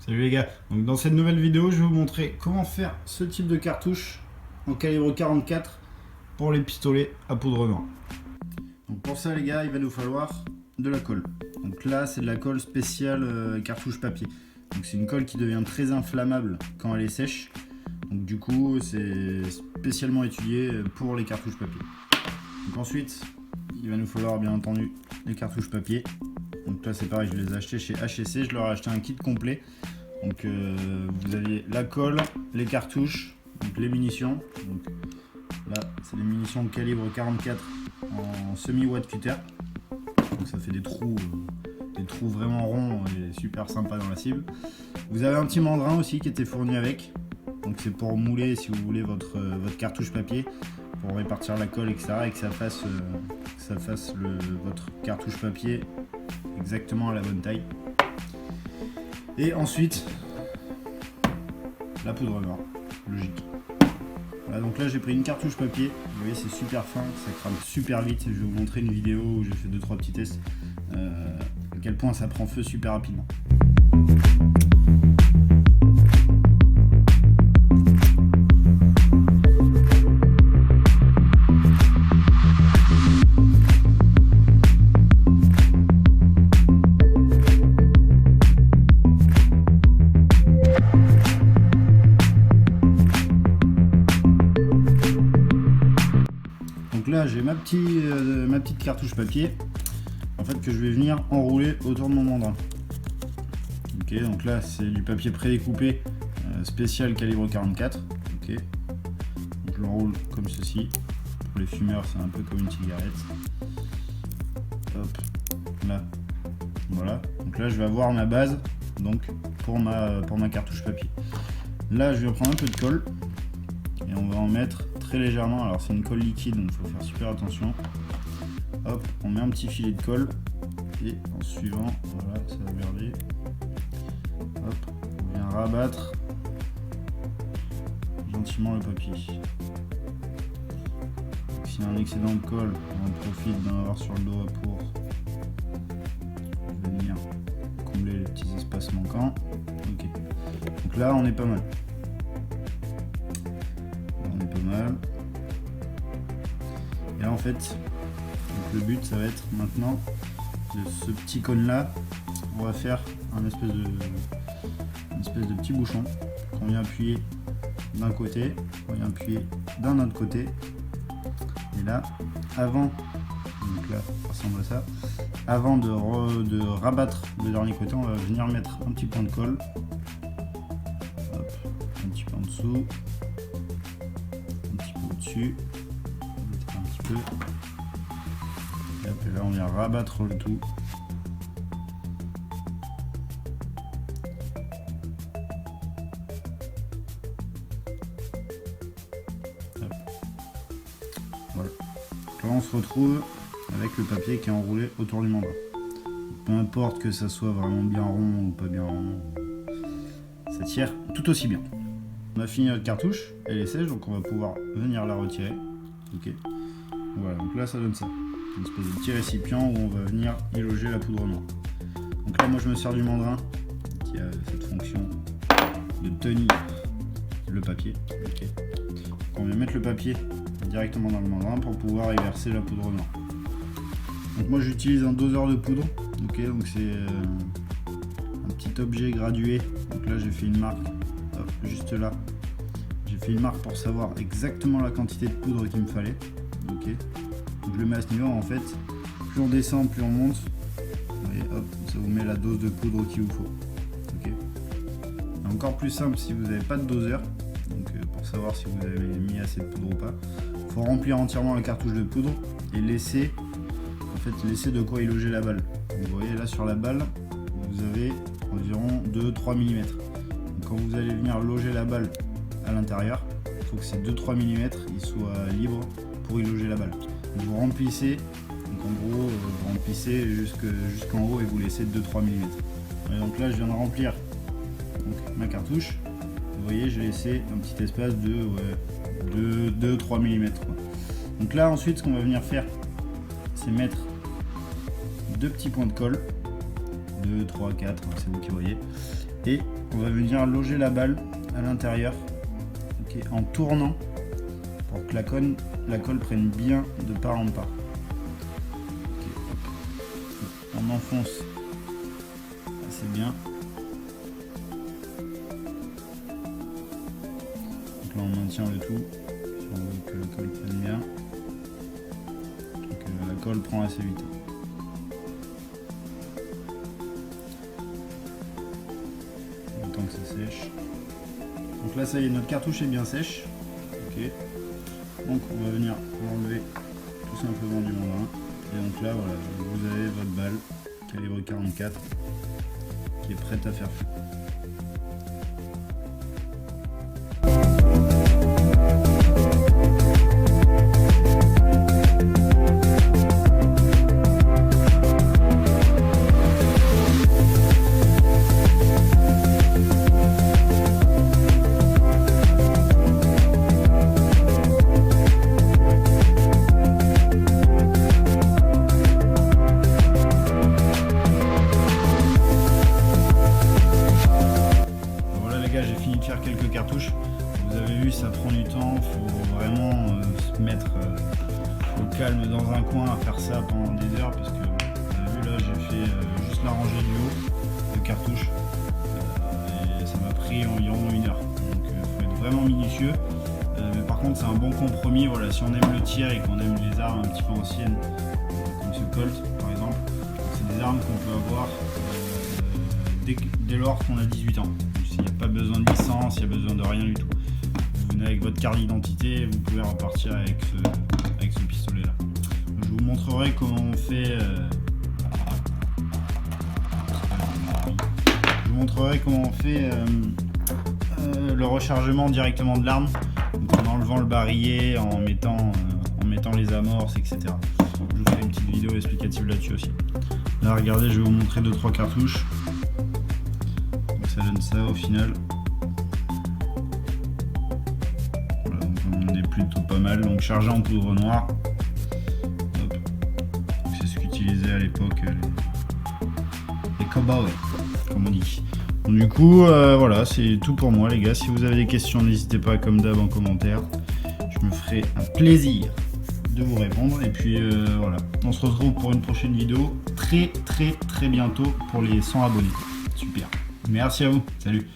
Salut les gars, donc dans cette nouvelle vidéo je vais vous montrer comment faire ce type de cartouche en calibre 44 pour les pistolets à poudre noire. Donc pour ça les gars il va nous falloir de la colle. Donc là c'est de la colle spéciale cartouche papier. Donc c'est une colle qui devient très inflammable quand elle est sèche. Donc du coup c'est spécialement étudié pour les cartouches papier. Donc ensuite il va nous falloir bien entendu les cartouches papier. Donc là c'est pareil, je les ai achetés chez HSC, je leur ai acheté un kit complet. Donc vous aviez la colle, les cartouches, donc les munitions. Donc là c'est des munitions de calibre 44 en semi-watt cutter. Donc ça fait des trous vraiment ronds et super sympas dans la cible. Vous avez un petit mandrin aussi qui était fourni avec. Donc c'est pour mouler si vous voulez votre cartouche papier, pour répartir la colle etc. et que ça fasse votre cartouche papier exactement à la bonne taille. Et ensuite la poudre noire, logique. Voilà, donc là j'ai pris une cartouche papier, vous voyez c'est super fin, ça crame super vite. Je vais vous montrer une vidéo où j'ai fait 2-3 petits tests, à quel point ça prend feu super rapidement. Donc là j'ai ma petite cartouche papier en fait que je vais venir enrouler autour de mon mandrin. Ok, donc là c'est du papier prédécoupé spécial calibre 44. Ok, donc je l'enroule comme ceci. Pour les fumeurs c'est un peu comme une cigarette. Hop, là, voilà. Donc là je vais avoir ma base donc pour ma cartouche papier. Là je vais prendre un peu de colle et on va en mettre très légèrement. Alors c'est une colle liquide donc il faut faire super attention. Hop, on met un petit filet de colle et en suivant, voilà, ça va garder. Hop, on vient rabattre gentiment le papier. S'il y a un excédent de colle, on en profite d'en avoir sur le dos pour venir combler les petits espaces manquants. Ok, donc là on est pas mal. Et là en fait donc le but ça va être maintenant de ce petit cône là, on va faire une espèce de petit bouchon qu'on vient appuyer d'un côté, on vient appuyer d'un autre côté, et là avant, donc là ça ressemble à ça, avant de rabattre le dernier côté, on va venir mettre un petit point de colle. Hop, un petit peu en dessous, dessus, un petit peu, et après là on vient rabattre le tout. Hop. Voilà. Donc là on se retrouve avec le papier qui est enroulé autour du mandrin. Peu importe que ça soit vraiment bien rond ou pas bien rond, ça tire tout aussi bien. On a fini notre cartouche, elle est sèche donc on va pouvoir venir la retirer. Ok, voilà, donc là ça donne ça, une espèce de petit récipient où on va venir y loger la poudre noire. Donc là moi je me sers du mandrin qui a cette fonction de tenir le papier. Ok, donc on vient mettre le papier directement dans le mandrin pour pouvoir y verser la poudre noire. Donc moi j'utilise un doseur de poudre. Ok, donc c'est un petit objet gradué. Donc là j'ai fait une marque. Hop, juste là, j'ai fait une marque pour savoir exactement la quantité de poudre qu'il me fallait. Ok, donc je le mets à ce niveau. En fait, plus on descend, plus on monte. Et hop, ça vous met la dose de poudre qu'il vous faut. Ok. Encore plus simple si vous n'avez pas de doseur. Donc pour savoir si vous avez mis assez de poudre ou pas, il faut remplir entièrement la cartouche de poudre et laisser de quoi y loger la balle. Donc, vous voyez là sur la balle, vous avez environ 2-3 mm. Quand vous allez venir loger la balle à l'intérieur, il faut que ces 2-3 mm ils soient libres pour y loger la balle. Donc vous remplissez, donc en gros vous remplissez jusqu'en haut et vous laissez 2-3 mm. Et donc là je viens de remplir donc, ma cartouche. Vous voyez j'ai laissé un petit espace de 2-3 mm. Donc là ensuite ce qu'on va venir faire c'est mettre deux petits points de colle, 2, 3, 4, c'est vous qui voyez. Et on va venir loger la balle à l'intérieur, okay, en tournant pour que la colle prenne bien de part en part. Okay, on enfonce assez bien. Donc là on maintient le tout si on veut que la colle prenne bien. Donc la colle prend assez vite. Que ça sèche. Donc là ça y est, notre cartouche est bien sèche. Ok. Donc on va venir l'enlever tout simplement du membrane. Et donc là voilà, vous avez votre balle calibre 44 qui est prête à faire feu. J'ai fini de faire quelques cartouches. Vous avez vu, ça prend du temps, il faut vraiment se mettre au calme dans un coin à faire ça pendant des heures, parce que vous avez vu là, j'ai fait juste la rangée du haut de cartouches et ça m'a pris environ 1 heure. Donc il faut être vraiment minutieux, mais par contre c'est un bon compromis. Voilà, si on aime le tir et qu'on aime les armes un petit peu anciennes comme ce Colt par exemple, c'est des armes qu'on peut avoir dès lors qu'on a 18 ans. Il n'y a pas besoin de licence, il n'y a besoin de rien du tout. Vous venez avec votre carte d'identité, vous pouvez repartir avec ce pistolet là. Je vous montrerai comment on fait. Le rechargement directement de l'arme, en enlevant le barillet, en mettant les amorces, etc. Je vous ferai une petite vidéo explicative là-dessus aussi. Là, regardez, je vais vous montrer 2-3 cartouches. Ça donne ça au final. Voilà, donc on est plutôt pas mal. Donc chargé en poudre noire. C'est ce qu'utilisaient à l'époque les cowboys, comme on dit. Donc, du coup, voilà, c'est tout pour moi les gars. Si vous avez des questions, n'hésitez pas comme d'hab en commentaire. Je me ferai un plaisir de vous répondre. Et puis voilà, on se retrouve pour une prochaine vidéo très bientôt pour les 100 abonnés. Super. Merci à vous, salut.